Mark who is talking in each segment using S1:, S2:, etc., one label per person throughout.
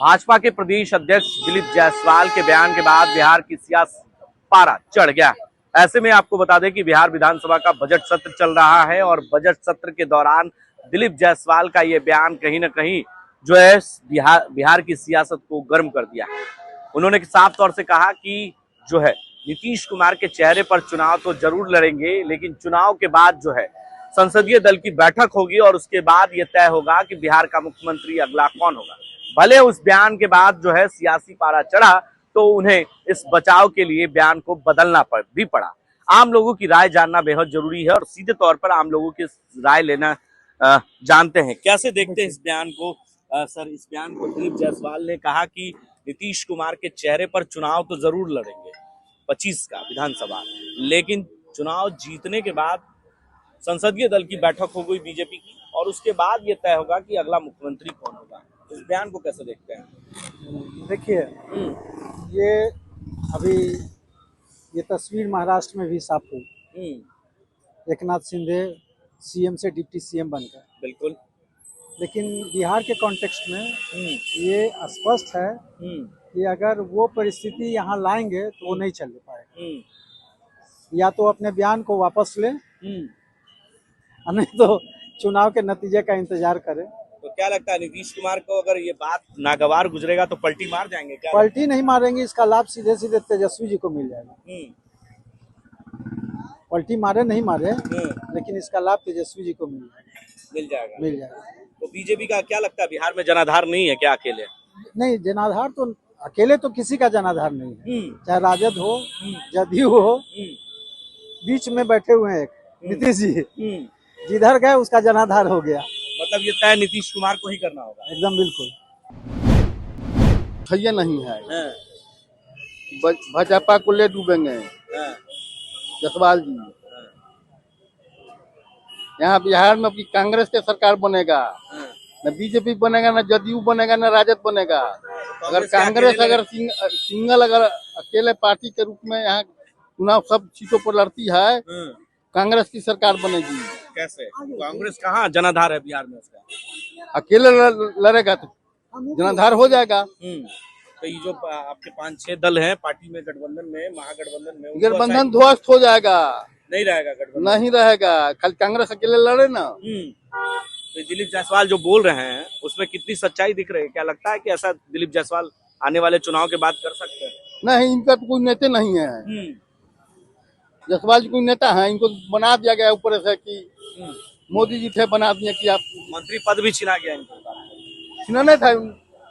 S1: भाजपा के प्रदेश अध्यक्ष दिलीप जायसवाल के बयान के बाद बिहार की सियासी पारा चढ़ गया। ऐसे में आपको बता दें कि बिहार विधानसभा का बजट सत्र चल रहा है और बजट सत्र के दौरान दिलीप जायसवाल का ये बयान कहीं ना कहीं जो है बिहार की सियासत को गर्म कर दिया है। उन्होंने साफ तौर से कहा कि जो है नीतीश कुमार के चेहरे पर चुनाव तो जरूर लड़ेंगे, लेकिन चुनाव के बाद जो है संसदीय दल की बैठक होगी और उसके बाद यह तय होगा कि बिहार का मुख्यमंत्री अगला कौन होगा। भले उस बयान के बाद जो है सियासी पारा चढ़ा तो उन्हें इस बचाव के लिए बयान को बदलना भी पड़ा। आम लोगों की राय जानना बेहद जरूरी है और सीधे तौर पर आम लोगों की राय लेना जानते हैं। कैसे देखते हैं इस बयान को? सर, इस बयान को दिलीप जायसवाल ने कहा कि नीतीश कुमार के चेहरे पर चुनाव तो जरूर लड़ेंगे 25 का विधानसभा, लेकिन चुनाव जीतने के बाद संसदीय दल की बैठक हो गई बीजेपी की और उसके बाद ये तय होगा कि अगला मुख्यमंत्री कौन होगा। इस बयान को कैसे देखते हैं?
S2: देखिए, ये अभी ये तस्वीर महाराष्ट्र में भी साफ हुई। एकनाथ शिंदे सीएम से डिप्टी सीएम बनकर, बिल्कुल, लेकिन बिहार के कॉन्टेक्स्ट में ये स्पष्ट है कि अगर वो परिस्थिति यहाँ लाएंगे तो वो नहीं चल पाएगा। या तो अपने बयान को वापस लें, नहीं तो चुनाव के नतीजे का इंतजार करें।
S1: तो क्या लगता है नीतीश कुमार को अगर ये बात नागवार गुजरेगा तो पलटी मार जाएंगे क्या?
S2: पलटी नहीं मारेंगे, इसका लाभ सीधे सीधे तेजस्वी जी को मिल जाएगा। पलटी मारे नहीं मारे, लेकिन इसका लाभ तेजस्वी जी को मिल जाएगा।
S1: तो बीजेपी का क्या लगता है, बिहार में जनाधार नहीं है क्या अकेले?
S2: नहीं, जनाधार तो अकेले तो किसी का जनाधार नहीं है, चाहे राजद हो, जदयू हो, बीच में बैठे हुए हैं एक नीतीश जी, जिधर गए उसका जनाधार हो गया।
S1: मतलब ये तय नीतीश कुमार को ही करना होगा?
S2: एकदम बिल्कुल।
S3: ये नहीं है, भाजपा को ले डूबेंगे जायसवाल जी। यहाँ बिहार में अभी कांग्रेस के सरकार बनेगा, न बीजेपी बनेगा, न जदयू बनेगा, न राजद बनेगा। अगर कांग्रेस अगर सिंगल अगर अकेले पार्टी के रूप में यहाँ चुनाव सब सीटों पर लड़ती है, कांग्रेस की सरकार बनेगी।
S1: कैसे? कांग्रेस कहाँ जनाधार है बिहार में? उसका
S3: अकेले लड़ेगा तो जनाधार हो जाएगा।
S1: तो ये जो आपके 5-6 दल हैं पार्टी में, गठबंधन में, महागठबंधन में,
S3: गठबंधन ध्वस्त हो जाएगा,
S1: नहीं रहेगा गठबंधन,
S3: नहीं रहेगा। खाली कांग्रेस अकेले लड़े ना।
S1: तो दिलीप जायसवाल जो बोल रहे हैं उसमें कितनी सच्चाई दिख रही है? क्या लगता है कि ऐसा दिलीप जायसवाल आने वाले चुनाव के बाद कर सकते हैं?
S3: नहीं, इनका तो कोई नेता नहीं है। जायसवाल जी कोई नेता है, इनको बना दिया गया ऊपर से कि मोदी जी थे, बना दिए कि आप
S1: मंत्री पद भी छिना गया इनको।
S3: छिनाने था,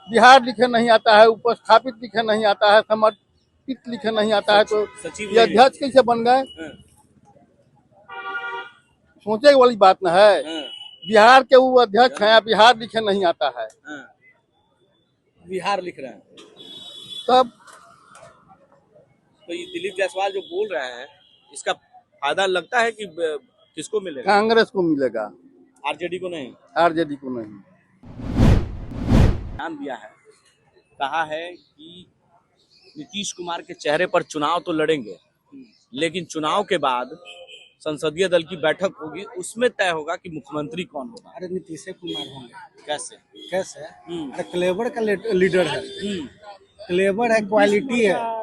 S3: बिहार लिखे नहीं आता है, उपस्थापित लिखे नहीं आता है, समर्पित लिखे नहीं आता है, तो ये अध्यक्ष कैसे बन गए? सोचे वाली बात न है। बिहार के वो अध्यक्ष हैं, बिहार लिखे नहीं आता है।
S1: बिहार लिख रहे हैं
S3: तब
S1: तो ये दिलीप जायसवाल जो बोल रहे हैं इसका फायदा लगता है कि किसको मिलेगा?
S3: कांग्रेस को मिलेगा,
S1: आरजेडी को नहीं।
S3: आरजेडी को नहीं।
S1: ध्यान दिया है, कहा है कि नीतीश कुमार के चेहरे पर चुनाव तो लड़ेंगे, लेकिन चुनाव के बाद संसदीय दल की बैठक होगी, उसमें तय होगा कि मुख्यमंत्री कौन होगा।
S2: अरे नीतीश कुमार होंगे।
S1: कैसे?
S2: अरे क्लेवर का लीडर है, क्लेवर है, क्वालिटी है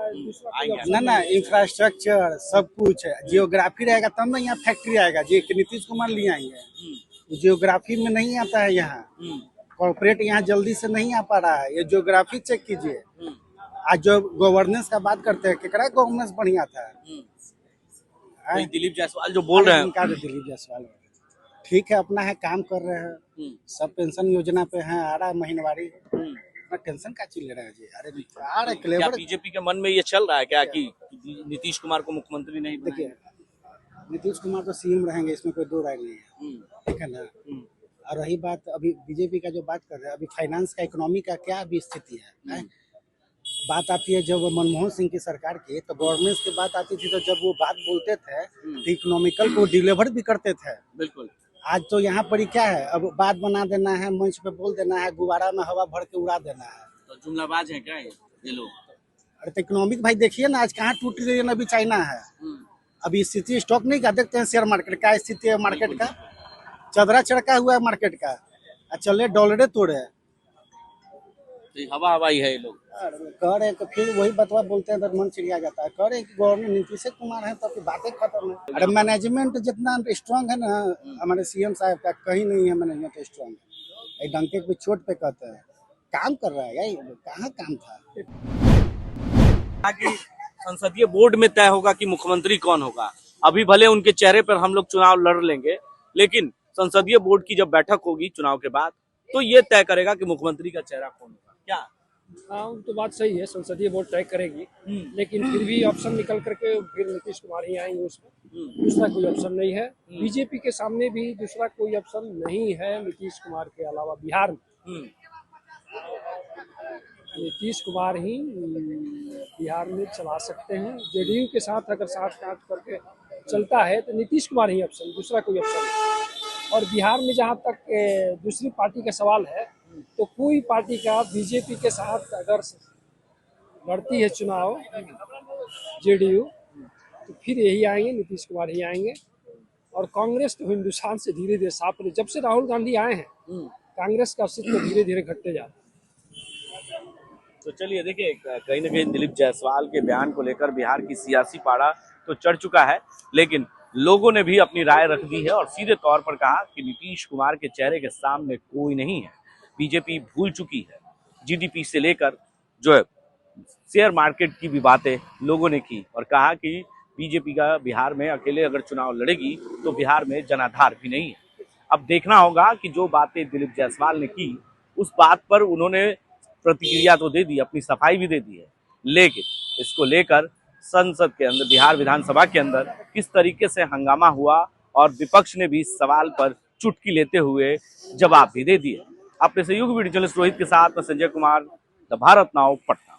S2: ना, इंफ्रास्ट्रक्चर सब कुछ है। जियोग्राफी रहेगा तब ना यहाँ फैक्ट्री आएगा, जी नीतीश कुमार ले आएंगे। जियोग्राफी में नहीं आता है, यहाँ कॉर्पोरेट यहाँ जल्दी से नहीं आ पा रहा है। ये जियोग्राफी चेक कीजिए। आज जो गवर्नेंस का बात करते हैं, केकरा गवर्नेंस बढ़िया था?
S1: तो दिलीप जायसवाल जो बोल रहे हैं,
S2: दिलीप जायसवाल ठीक है, अपना है, काम कर रहे हैं, सब पेंशन योजना पे हैं, आ रहा है महीनवारी, टेंशन का चीज ले रहे हैं जी। अरे
S1: क्या बीजेपी के मन में ये चल रहा है क्या कि नीतीश कुमार को मुख्यमंत्री नहीं?
S2: देखिए, नीतीश कुमार तो सीएम रहेंगे, इसमें कोई दो राय नहीं है, ठीक है ना। और रही बात अभी बीजेपी का जो बात कर रहे हैं, अभी फाइनेंस का, इकोनॉमी का क्या अभी स्थिति है? बात आती है जब मनमोहन सिंह की सरकार की, तो गवर्नेंस की बात आती थी, तो जब वो बात बोलते थे तो इकोनॉमिकल को डिलीवर भी करते थे।
S1: बिल्कुल।
S2: आज तो यहाँ पर क्या है, अब बात बना देना है, मंच पे बोल देना है, गुब्बारा में हवा भर के उड़ा देना है।
S1: तो जुमलाबाज है क्या ये लोग?
S2: अरे तो इकोनॉमिक भाई देखिए ना, आज कहाँ टूट रही है, अभी चाइना है। अभी स्थिति स्टॉक नहीं का देखते हैं, शेयर मार्केट का स्थिति है, मार्केट का चदरा चढ़का हुआ है मार्केट का, चले डॉलरे तोड़े।
S1: तो हवा हवाई है ये लोग।
S4: कह रहे हैं तो फिर वही बतवा बोलते हैं, मन चिड़िया जाता है। कह रहे हैं कि गवर्नमेंट नीतीश कुमार है तो फिर बातें खत्म है। अरे मैनेजमेंट जितना स्ट्रांग है ना हमारे सीएम साहब का, कहीं नहीं है मैनेजमेंट स्ट्रांग। डंके पे चोट पे कहते हैं, काम कर रहा है यार, कहाँ काम था।
S1: कि संसदीय बोर्ड में तय होगा कि मुख्यमंत्री कौन होगा। अभी भले उनके चेहरे पर हम लोग चुनाव लड़ लेंगे, लेकिन संसदीय बोर्ड की जब बैठक होगी चुनाव के बाद तो ये तय करेगा कि मुख्यमंत्री का चेहरा कौन होगा। क्या?
S5: हाँ, तो बात सही है, संसदीय बोर्ड तय करेगी, लेकिन फिर भी ऑप्शन निकल करके फिर नीतीश कुमार ही आएंगे उसमें। दूसरा कोई ऑप्शन नहीं है। बीजेपी के सामने भी दूसरा कोई ऑप्शन नहीं है नीतीश कुमार के अलावा बिहार में। नीतीश कुमार ही बिहार में चला सकते हैं। जेडीयू के साथ अगर साथ काट करके चलता है तो नीतीश कुमार ही ऑप्शन, दूसरा कोई ऑप्शन नहीं। और बिहार में जहाँ तक दूसरी पार्टी का सवाल है, तो कोई पार्टी का बीजेपी के साथ अगर लड़ती है चुनाव जेडीयू, तो फिर यही आएंगे, नीतीश कुमार ही आएंगे। और कांग्रेस तो हिंदुस्तान से धीरे धीरे साफ रही। जब से राहुल गांधी आए हैं कांग्रेस का अस्तित्व धीरे धीरे घटते जा रहा है।
S1: तो चलिए देखिए, कहीं ना कहीं दिलीप जायसवाल के बयान को लेकर बिहार की सियासी पारा तो चढ़ चुका है, लेकिन लोगों ने भी अपनी राय रख दी है और सीधे तौर पर कहा कि नीतीश कुमार के चेहरे के सामने कोई नहीं है। बीजेपी भूल चुकी है। जीडीपी से लेकर जो है शेयर मार्केट की भी बातें लोगों ने की और कहा कि बीजेपी का बिहार में अकेले अगर चुनाव लड़ेगी तो बिहार में जनाधार भी नहीं है। अब देखना होगा कि जो बातें दिलीप जायसवाल ने की उस बात पर उन्होंने प्रतिक्रिया तो दे दी, अपनी सफाई भी दे दी है, लेकिन इसको लेकर संसद के अंदर, बिहार विधानसभा के अंदर किस तरीके से हंगामा हुआ और विपक्ष ने भी इस सवाल पर चुटकी लेते हुए जवाब भी दे दिए। अपने सहयोगी वीडियो जर्नलिस्ट रोहित के साथ मैं संजय कुमार, द भारत नाउ, पटना।